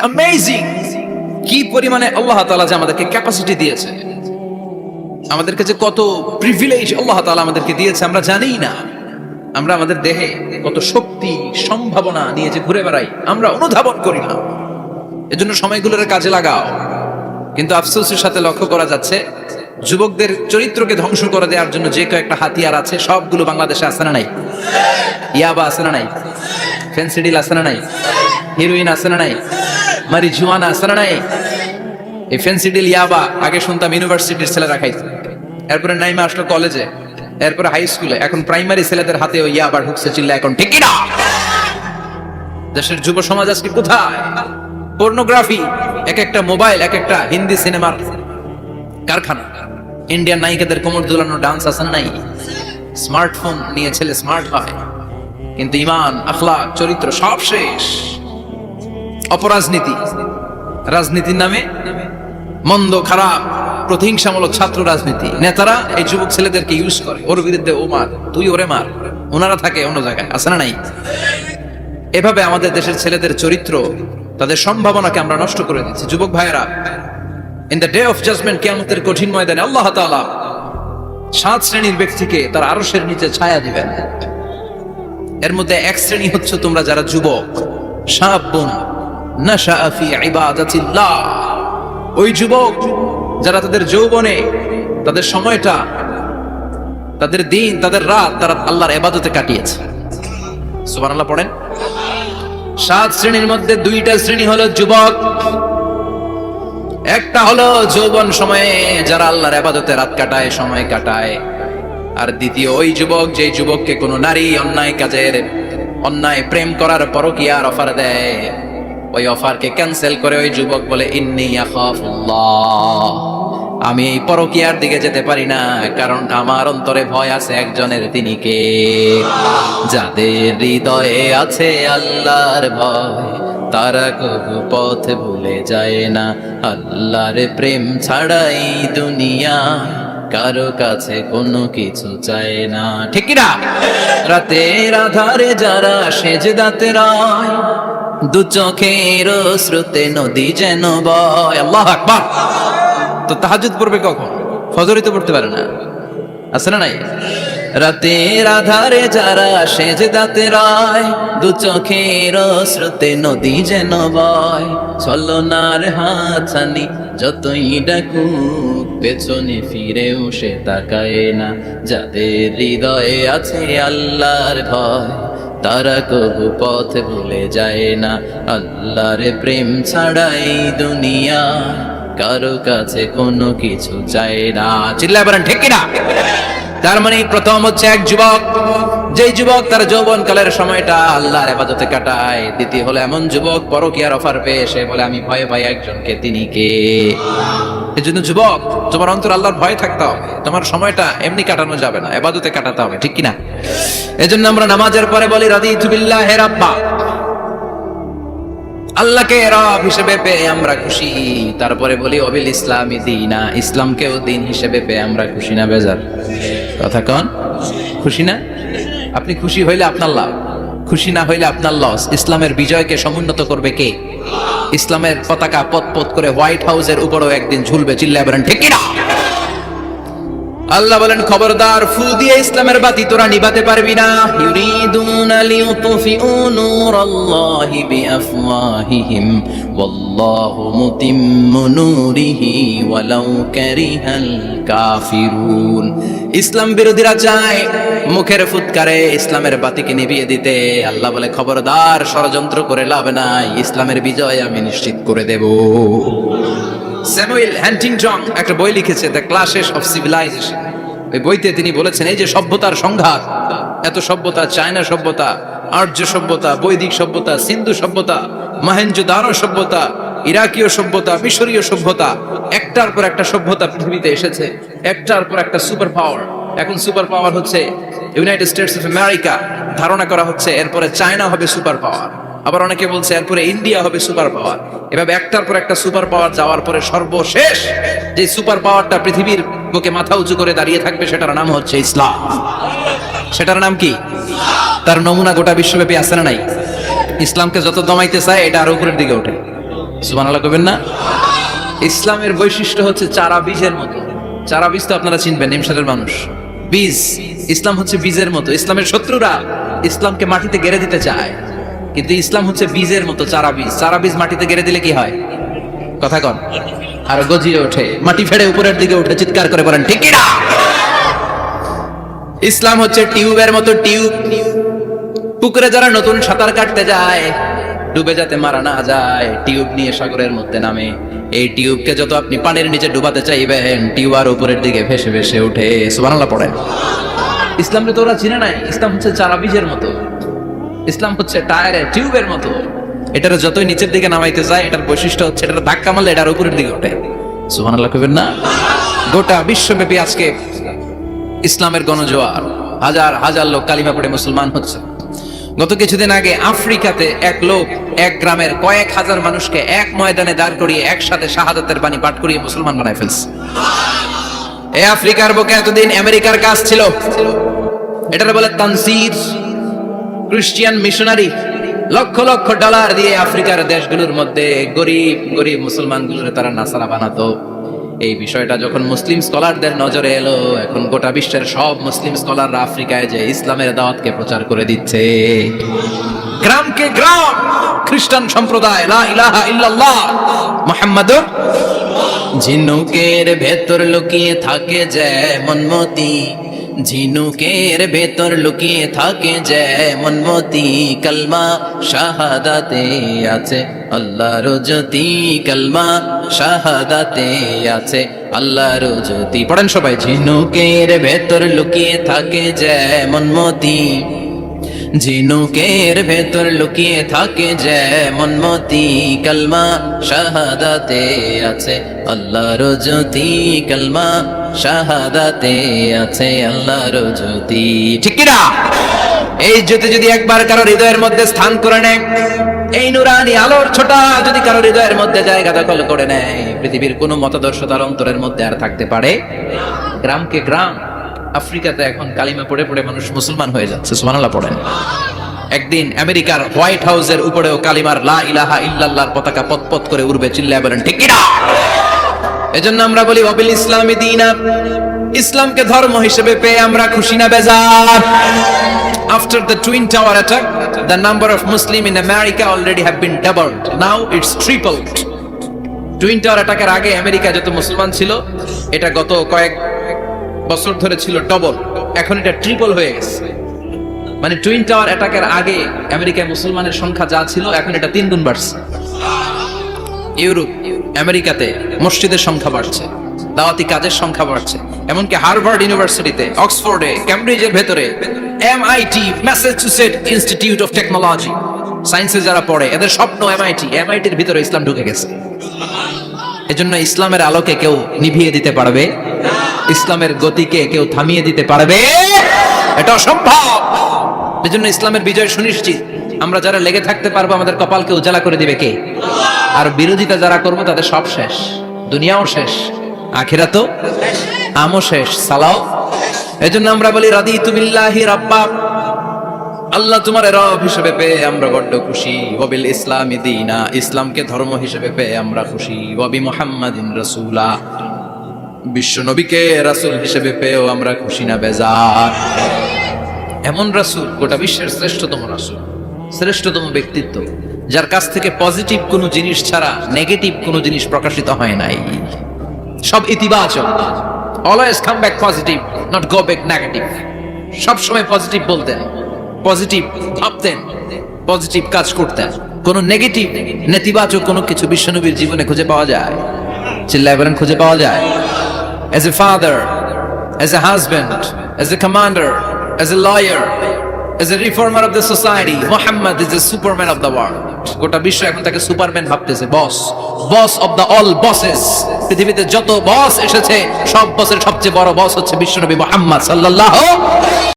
Amazing কি পরিমাণে আল্লাহ তাআলা যে আমাদেরকে ক্যাপাসিটি দিয়েছে, আমাদেরকে যে কত প্রিভিলেজ আল্লাহ তাআলা আমাদেরকে দিয়েছে আমরা জানি না। আমরা আমাদের দেহে কত শক্তি সম্ভাবনা নিয়ে যে ঘুরে বেড়াই আমরা অনুধাবন করি না। এজন্য সময়গুলোর কাজে লাগাও। কিন্তু আফসোসের সাথে লক্ষ্য করা যাচ্ছে যুবকদের চরিত্রকে ধ্বংস করে দেওয়ার জন্য যে কয়েকটা হাতিয়ার আছে সবগুলো বাংলাদেশে আছে না নাই? ইয়াবা আছে না নাই? ফেন্সিডিল আছে না নাই? হিরোইন আছে না নাই? মারিজুয়ানা আছে না নাই? এই ফেন্সিডিল ইয়াবা আগে শুনতাম ইউনিভার্সিটির ছেলেরা খাইছে, এরপরে নাইমা আসলো কলেজে, এরপরে হাই স্কুলে, এখন প্রাইমারি ছেলেদের হাতে ওই ইয়াবা ঢুকছে। চিল্লা এখন ঠিক কি না? দেশের যুব সমাজ আজকে কোথায়? পর্নোগ্রাফি, এক একটা মোবাইল এক একটা হিন্দি সিনেমার কারখানা। ইন্ডিয়ান নায়িকাদের কোমর দুলানো ডান্স আছে নাই? স্মার্টফোন নিয়ে ছেলে স্মার্ট হয়, কিন্তু ইমান আখলাক চরিত্র সব শেষ। অপরাজনীতি, রাজনীতির নামে মন্দ খারাপ প্রতিহিংসামূলক ছাত্র রাজনীতি, নেতারা এই যুবক ছেলেদেরকে ইউজ করে, ওর বিরুদ্ধে ও মার, তুই ওরে মার, ওনারা থাকে অন্য জায়গায়, আছে না নাই? এভাবে আমাদের দেশের ছেলেদের চরিত্র, তাদের সম্ভাবনাকে আমরা নষ্ট করে দিচ্ছি। যুবক ভাইয়েরা, in the day of judgment, কিয়ামতের কঠিন ময়দানে আল্লাহ তাআলা 7 শ্রেণীর ব্যক্তিকে তার আরশের নিচে ছায়া দিবেন। এর মধ্যে এক শ্রেণী হচ্ছে তোমরা যারা যুবক, শাবুন নাশাআ ফি ইবাদাতিল্লাহ, ওই যুবক যারা তাদের যৌবনে তাদের সময়টা, তাদের দিন, তাদের রাত তারা আল্লাহর ইবাদতে কাটিয়েছে। সুবহানাল্লাহ পড়েন। 7 শ্রেণীর মধ্যে 2টা শ্রেণী হলো যুবক। একটা হলো যৌবন সময়ে যারা আল্লাহর ইবাদতে রাত কাটায়, সময় কাটায়। আর দ্বিতীয় ওই যুবক যে যুবককে কোনো নারী অন্যায় কাজের, অন্যায় প্রেম করার পরকীয়ার অফার দেয়, ওই অফারকে ক্যান্সেল করে ওই যুবক বলে ইন্নী আখাফুল্লাহ, আমি এই পরকীয়ার দিকে যেতে পারি না, কারণ আমার অন্তরে ভয় আছে একজনের, তিনি কে? যাদের হৃদয়ে আছে আল্লাহর ভয় তারা কবু পথ ভুলে যায় না। আল্লাহর প্রেম ছাড়াই দুনিয়া কারো কাছে কোনো কিছু চায় না, ঠিক কি না? রাতের আধারে যারা সেজদাতে রয়, দু চোখের স্রোতে নদী যেন বয়। আল্লাহু আকবার। তো তাহাজ্জুদ পড়বে কখন? ফজরই তো পড়তে পারে না, আছে না নাই? রাতের আধারে যারা সেজদাতে রয়, দু চোখের স্রোতে নদী যেন বয়। ছলনার হাতছানি যতই ডাকুক পেছনে ফিরেও সে তাকায় না। যাদের হৃদয়ে আছে আল্লাহর ভয় তারা কবু পথ ভুলে যায় না। আল্লাহর প্রেম ছাড়াই দুনিয়া কারো কাছে কোনো কিছু চায় না। চিল্লায় বলেন ঠিক কি না? তার মানে প্রথম হচ্ছে এক যুবক, যেই যুবক তার যৌবন কালের সময়টা আল্লাহর ইবাদতে কাটায়। দ্বিতীয় হলো এমন যুবক পরকীয়ার অফার পেয়ে সে বলে আমি ভয় পাই একজনকে, তিনি কে? এজন্য যুবক, তোমার অন্তর আল্লাহর ভয় থাকতে হবে। তোমার সময়টা এমনি কাটানো যাবে না, ইবাদতে কাটাতে হবে, ঠিক কি না? এজন্য আমরা নামাজের পরে বলি রাদিতু বিল্লাহি রাব্বা, আল্লাহকে রব হিসেবে পেয়ে আমরা খুশি। তারপরে বলি অবিল ইসলামি দীনা, ইসলামকেও দিন হিসেবে পেয়ে আমরা খুশি না বেজার? কথা কন, খুশি না? আপনি খুশি হইলে আপনার লাভ, খুশি না হইলে আপনার লস। ইসলামের বিজয়কে সমুন্নত করবে কে? ইসলামের পতাকা পথ পথ করে হোয়াইট হাউসের উপরেও একদিন ঝুলবে। চিল্লায় বলেন ঠিক কি না? আল্লাহ বলেন খবরদার, ফু দিয়ে ইসলামের বাতি তোরা নিভাতে পারবি না। ইউরিদুনা লিউতফিউ নূরাল্লাহি বিআফওয়াহিহিম ওয়াল্লাহু মুতিম্মু নূরিহি ওয়ালাউ কারিহাল কাফিরুন। ইসলাম বিরোধীরা চায় মুখের ফুৎকারে ইসলামের বাতিকে নিভিয়ে দিতে। আল্লাহ বলে খবরদার, ষড়যন্ত্র করে লাভ নাই, ইসলামের বিজয় আমি নিশ্চিত করে দেব। স্যামুয়েল হ্যান্টিংটন একটা বই লিখেছে, দ্য ক্লাশেস অফ সিভিলাইজেশন। ওই বইতে তিনি বলেছেন এই যে সভ্যতার সংঘাত, এত সভ্যতা, চায়না সভ্যতা, আর্য সভ্যতা, বৈদিক সভ্যতা, সিন্ধু সভ্যতা, মহেঞ্জোদারো সভ্যতা, ইরাকীয় সভ্যতা, মিশরীয় সভ্যতা, একটার পর একটা সভ্যতা পৃথিবীতে এসেছে, একটার পর একটা সুপার পাওয়ার। এখন সুপার পাওয়ার হচ্ছে ইউনাইটেড স্টেটস অফ আমেরিকা, ধারণা করা হচ্ছে এরপরে চায়না হবে সুপার পাওয়ার, আবার অনেকে বলছে এরপরে ইন্ডিয়া হবে সুপার পাওয়ার। এভাবে একটার পর একটা সুপার পাওয়ার যাওয়ার পরে সর্বশেষ যে সুপার পাওয়ারটা পৃথিবীর বুকে মাথা উঁচু করে দাঁড়িয়ে থাকবে সেটার নাম হচ্ছে ইসলাম। সেটার নাম কি? তার নমুনা গোটা বিশ্বব্যাপী আছে না নাই? ইসলামকে যত দমাইতে চায় এটা আরো উপরের দিকে ওঠে। সুবহানাল্লাহ কইবেন না? ইসলামের বৈশিষ্ট্য হচ্ছে চারা বীজের মতো। চারা বীজ তো আপনারা চিনবেন, নিমসারের মানুষ। বীজ, ইসলাম হচ্ছে বীজের মতো। ইসলামের শত্রুরা ইসলামকে মাটিতে গেড়ে দিতে চায়, কিন্তু ইসলাম হচ্ছে বীজের মতো, চারা বীজ। চারা বীজ মাটিতে গেড়ে দিলে কি হয়? কথা কন। আর গজিয়ে ওঠে, মাটি ফেড়ে উপরের দিকে উঠে চিৎকার করে বলেন ঠিক কি না? ইসলাম হচ্ছে টিউবের মতো, টিউব। পুকুরে যারা নতুন সাঁতার কাটতে যায়, ডুবে যাতে মারা না যায়, টিউব নিয়ে সাগরের মধ্যে নামে। এই টিউবকে যত আপনি পানির নিচে ডুবাতে চাইবেন, টিউব আর উপরের দিকে ভেসে ভেসে উঠে। সুবহানাল্লাহ পড়েন। ইসলামকে তো ওরা চিনে নাই। ইসলাম হচ্ছে চারা বীজের মতো। ইসলাম হচ্ছে টায়ারের টিউবের মতো। এটার যতই নিচের দিকে নামাইতে যায়, এটার বৈশিষ্ট্য হচ্ছে এটার ধাক্কা মারলে এটার উপরের দিকে ওঠে। সুবহানাল্লাহ কইবেন না? গোটা বিশ্বব্যাপী আজকে ইসলামের গণজোয়ার, হাজার হাজার লোক কালিমা পড়ে মুসলমান হচ্ছে। গত কিছুদিন আগে আফ্রিকাতে এক লোক এক গ্রামের কয়েক হাজার মানুষকে এক ময়দানে দাঁড় করিয়ে একসাথে শাহাদাতের বাণী পাঠ করিয়ে মুসলমান বানায় ফেলছে। এই আফ্রিকার বুকে এতদিন আমেরিকার কাজ ছিল, এটার বলে তানসীর, Christian missionary. Lakh lakh dollar দিয়ে আফ্রিকার দেশগুলোর মধ্যে গরিব গরিব মুসলমানগুলোরে তারা নাসারা বানাতো। এই বিষয়টা যখন মুসলিম স্কলারদের নজরে এলো, এখন গোটা বিশ্বের সব মুসলিম স্কলাররা আফ্রিকায় যে ইসলামের দাওয়াতকে প্রচার করে দিচ্ছে। গ্রামকে গ্রাম খ্রিস্টান সম্প্রদায় লা ইলাহা ইল্লাল্লাহ মুহাম্মাদুর। ঝিনুকের ভেতর লুকিয়ে থাকে যেমন মতি, ঝিনুকের ভেতর লুকিয়ে থাকে যেমন মতি, কালমা শাহাদাতে আছে আল্লাহর জ্যোতি, কালমা শাহাদাতে আছে আল্লাহর জ্যোতি। পড়েন সবাই। ঝিনুকের ভেতর লুকিয়ে থাকে যেমন মতি, ঝিনুকের ভেতর লুকিয়ে থাকে যেমন মতি, কালমা শাহাদাতে আছে আল্লাহর জ্যোতি, কালমা শাহাদাতে আছে আল্লাহর জ্যোতি। ঠিক কি না? এই জ্যোতি যদি একবার কারো হৃদয়ের মধ্যে স্থান করে নেয়, এই নুরানি আলোর ছোটা যদি কারো হৃদয়ের মধ্যে জায়গা দখল করে নেয়, পৃথিবীর কোনো মতাদর্শ তার অন্তরের মধ্যে আর থাকতে পারে? গ্রামকে গ্রাম আফ্রিকাতে এখন কালিমা পড়ে পড়ে মানুষ মুসলমান হয়ে যাচ্ছে। সুবহানাল্লাহ পড়েন। একদিন আমেরিকার হোয়াইট হাউসের উপরেও কালিমার লা ইলাহা ইল্লাল্লাহর পতাকা পতপত করে উড়বে। চিল্লায় বলেন ঠিক কি না? এজন্য আমরা বলি ওয়াবিল ইসলামি দীনা, ইসলামকে ধর্ম হিসেবে পেয়ে আমরা খুশি না বেজার? After the Twin Tower attack, the number of Muslims in America already have been doubled. Now it's tripled. Twin tower অ্যাটাকের আগে আমেরিকা যত মুসলমান ছিল, এটা গত কয়েক বছর ধরে ছিল ডবল, এখন এটা ট্রিপল হয়ে গেছে। মানে টুইন টাওয়ার অ্যাটাকের আগে আমেরিকায় মুসলমানের সংখ্যা যা ছিল, এখন এটা 3 গুণ বাড়ছে। ইউরোপ, আমেরিকাতে মসজিদের সংখ্যা বাড়ছে, দাওয়াতি কাজের সংখ্যা বাড়ছে। এমনকি হার্ভার্ড ইউনিভার্সিটিতে, অক্সফোর্ডে, ক্যামব্রিজের ভেতরে, MIT, Massachusetts institute of technology, সায়েন্সে যারা পড়ে এদের স্বপ্ন এমআইটির ভিতরে ইসলাম ঢুকে গেছে। এজন্য ইসলামের আলোকে কেউ নিভিয়ে দিতে পারবে? ইসলামের গতিকে কেউ থামিয়ে দিতে পারবে? এটা অসম্ভব। এজন্য ইসলামের বিজয় সুনিশ্চিত। আমরা যারা লেগে থাকতে পারবো, আমাদের কপালকে উজালা করে দিবে কে? আর বিরোধিতা যারা করবো তাদের সব শেষ, দুনিয়াও শেষ, আখিরাতও আমও শেষ, সালাও। এজন্য আমরা বলি রাদিতু বিল্লাহি রাব্বা, আল্লাহ তোমার রব হিসেবে পেয়ে আমরা বড্ড খুশি। ওয়াবিল ইসলামি দীনা, ইসলামকে ধর্ম হিসেবে পেয়ে আমরা খুশি। ওয়াবি মুহাম্মাদিন রাসূলা, বিশ্ব নবীকে রাসূল হিসেবে পেয়েও আমরা খুশি না বেজার? এমন রাসূল, গোটা বিশ্বের শ্রেষ্ঠতম রাসূল, শ্রেষ্ঠতম ব্যক্তিত্ব, যার কাছ থেকে পজিটিভ কোনো জিনিস ছাড়া নেগেটিভ কোনো জিনিস প্রকাশিত হয় নাই। সব ইতিবাচক। Always come back positive, not go back negative. সব সময় পজিটিভ বলতেন, পজিটিভ ভাবতেন, পজিটিভ কাজ করতেন। কোন নেগেটিভ, নেতিবাচক কোনো কিছু বিশ্বনবীর জীবনে খুঁজে পাওয়া যায়? চিল্লায় বলেন খুঁজে পাওয়া যায়? As a father, as a husband, as a commander, as a lawyer, as a reformer of the society, Muhammad is the superman of the world. গোটা বিশ্ব এখন তাকে সুপারম্যান ভাবতেছে, boss, boss of the all bosses. পৃথিবীতে যত বস এসেছে, সব বসের সবচেয়ে বড় বস হচ্ছে বিশ্বনবী মুহাম্মদ সাল্লাল্লাহু